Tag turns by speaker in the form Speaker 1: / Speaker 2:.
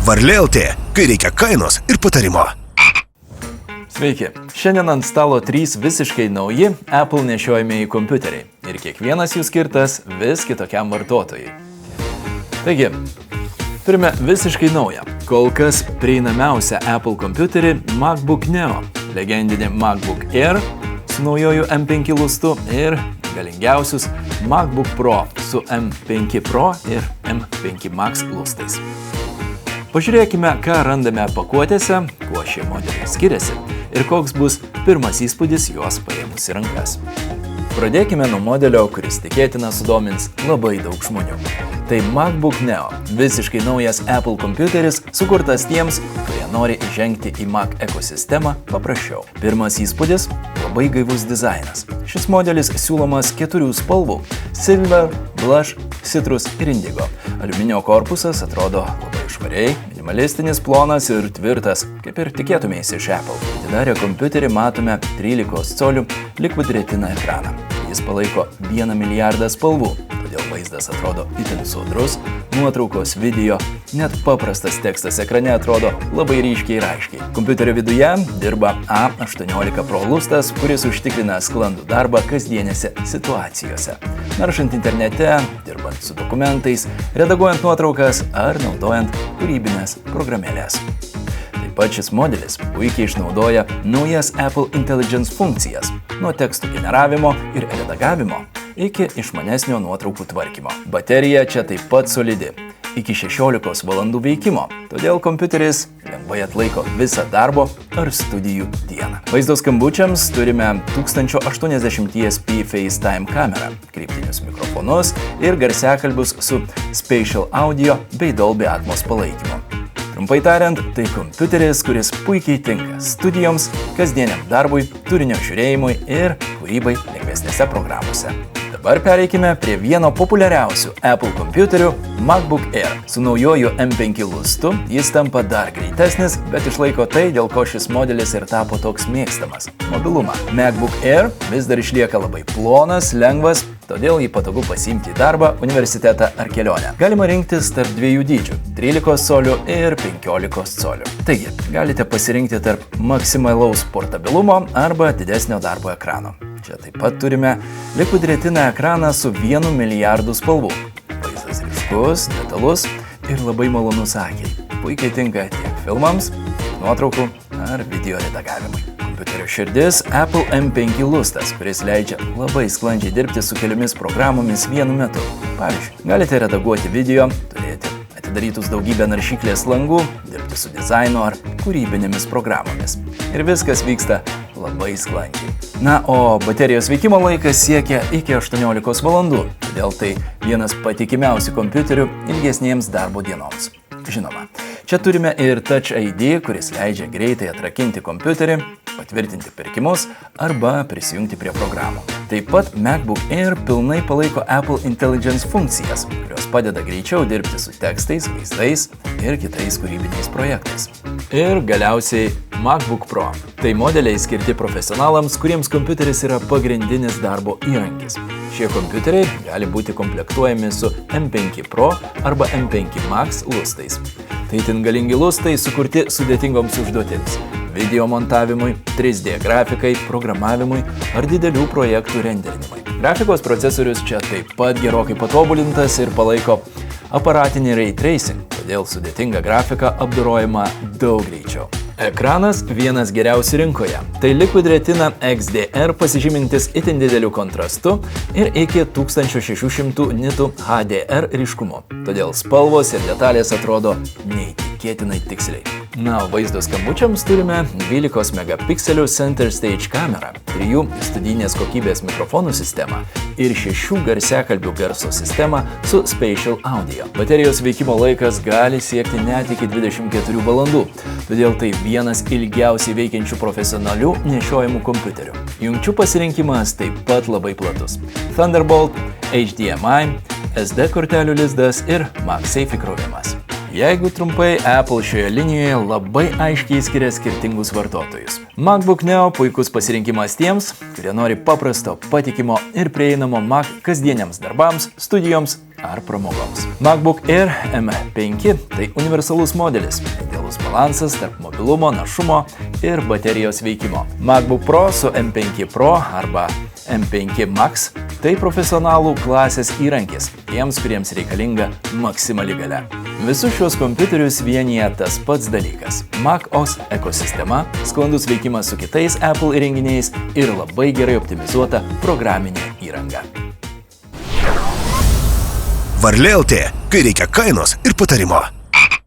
Speaker 1: Varlė LT, kai reikia kainos ir patarimo.
Speaker 2: Sveiki, šiandien ant stalo 3 visiškai nauji Apple nešiojamieji kompiuteriai ir kiekvienas jų skirtas vis kitokiam vartotojui. Taigi, turime visiškai naują, kol kas prieinamiausią Apple kompiuterį MacBook Neo, legendinį MacBook Air su naujoju M5 lustu ir galingiausius MacBook Pro su M5 Pro ir M5 Max lustais. Pažiūrėkime, ką randame pakuotėse, kuo šie modeliai skiriasi ir koks bus pirmas įspūdis juos paėmus į rankas. Pradėkime nuo modelio, kuris tikėtina sudomins labai daug žmonių. Tai MacBook Neo, visiškai naujas Apple kompiuteris, sukurtas tiems, kurie nori įžengti į Mac ekosistemą paprasčiau. Pirmas įspūdis – labai gaivus dizainas. Šis modelis siūlomas 4 spalvų – Silver, Blush, Citrus ir Indigo. Aliuminio korpusas atrodo labai švariai, minimalistinis, plonas ir tvirtas, kaip ir tikėtumėsi iš Apple. Atidarę kompiuterį matome 13 colių Liquid Retina ekraną. Jis palaiko 1 milijardą spalvų, todėl vaizdas atrodo itin sodrus, nuotraukos, video, net paprastas tekstas ekrane atrodo labai ryškiai ir aiškiai. Kompiuterio viduje dirba A18 Pro lustas, kuris užtikrina sklandų darbą kasdienėse situacijose. Naršant internete, dirbant su dokumentais, redaguojant nuotraukas ar naudojant kūrybinės programėlės. Taip pat šis modelis puikiai išnaudoja naujas Apple Intelligence funkcijas, nuo tekstų generavimo ir redagavimo iki išmanesnio nuotraukų tvarkymo. Baterija čia taip pat solidi, iki 16 valandų veikimo, todėl kompiuteris lengvai atlaiko visą darbo ar studijų dieną. Vaizdo skambučiams turime 1080p FaceTime kamerą, kryptinius mikrofonus ir garsiakalbius su Spatial Audio bei Dolby Atmos palaikymu. Trumpai tariant, tai kompiuteris, kuris puikiai tinka studijoms, kasdieniam darbui, turinio žiūrėjimui ir kūrybai lengvesnėse programose. Dabar pereikime prie vieno populiariausių Apple kompiuterių – MacBook Air. Su naujoju M5 lustu jis tampa dar greitesnis, bet išlaiko tai, dėl ko šis modelis ir tapo toks mėgstamas – mobilumą. MacBook Air vis dar išlieka labai plonas, lengvas, todėl jį patogu pasiimti į darbą, universitetą ar kelionę. Galima rinktis tarp 2 dydžių – 13 colių ir 15 colių. Taigi, galite pasirinkti tarp maksimalaus portabilumo arba didesnio darbo ekrano. Čia taip pat turime Liquid Retina ekraną su 1 milijardu spalvų. Vaizdas ryškus, detalus ir labai malonus akiai. Puikiai tinka tiek filmams, nuotraukų ar video redagavimui. Kompiuterio širdis – Apple M5 lustas, kuris leidžia labai sklandžiai dirbti su keliomis programomis vienu metu. Pavyzdžiui, galite redaguoti video, turėti atidarytus daugybę naršyklės langų, dirbti su dizaino ar kūrybinėmis programomis. Ir viskas vyksta labai sklandžiai. Na, o baterijos veikimo laikas siekia iki 18 valandų, todėl tai vienas patikimiausių kompiuterių ilgesniems darbo dienoms. Žinoma, čia turime ir Touch ID, kuris leidžia greitai atrakinti kompiuterį, patvirtinti pirkimus arba prisijungti prie programų. Taip pat MacBook Air pilnai palaiko Apple Intelligence funkcijas, kurios padeda greičiau dirbti su tekstais, vaizdais ir kitais kūrybiniais projektais. Ir galiausiai MacBook Pro. Tai modeliai skirti profesionalams, kuriems kompiuteris yra pagrindinis darbo įrankis. Šie kompiuteriai gali būti komplektuojami su M5 Pro arba M5 Max lustais. Tai itin galingi lustai sukurti sudėtingoms užduotims – video montavimui, 3D grafikai, programavimui ar didelių projektų renderinimui. Grafikos procesorius čia taip pat gerokai patobulintas ir palaiko aparatinį ray tracing, todėl sudėtinga grafika apdorojama daug greičiau. Ekranas vienas geriausių rinkoje. Tai Liquid Retina XDR pasižymintis itin dideliu kontrastu ir iki 1600 nitų HDR ryškumu. Todėl spalvos ir detalės atrodo neįtikėtinai tiksliai. Na, vaizdo skambučiams turime 12 megapikselių Center Stage kamerą, 3 studijinės kokybės mikrofonų sistemą ir 6 garsiakalbių garso sistemą su Spatial Audio. Baterijos veikimo laikas gali siekti net iki 24 valandų, todėl tai vienas ilgiausiai veikiančių profesionalių nešiojamų kompiuterių. Jungčių pasirinkimas taip pat labai platus. Thunderbolt, HDMI, SD kortelių lizdas ir MagSafe įkrovimas. Jeigu trumpai, Apple šioje linijoje labai aiškiai skiria skirtingus vartotojus. MacBook Neo puikus pasirinkimas tiems, kurie nori paprasto, patikimo ir prieinamo Mac kasdieniams darbams, studijoms ar pramogoms. MacBook Air M5 tai universalus modelis, idealus balansas tarp mobilumo, našumo ir baterijos veikimo. MacBook Pro su M5 Pro arba M5 Max tai profesionalų klasės įrankis tiems, kuriems reikalinga maksimali galia. Visus šios kompiuterius vienyje tas pats dalykas – macOS ekosistema, sklandus veikimas su kitais Apple įrenginiais ir labai gerai optimizuota programinė įranga.
Speaker 1: Varlė.lt, kai reikia kainos ir patarimo.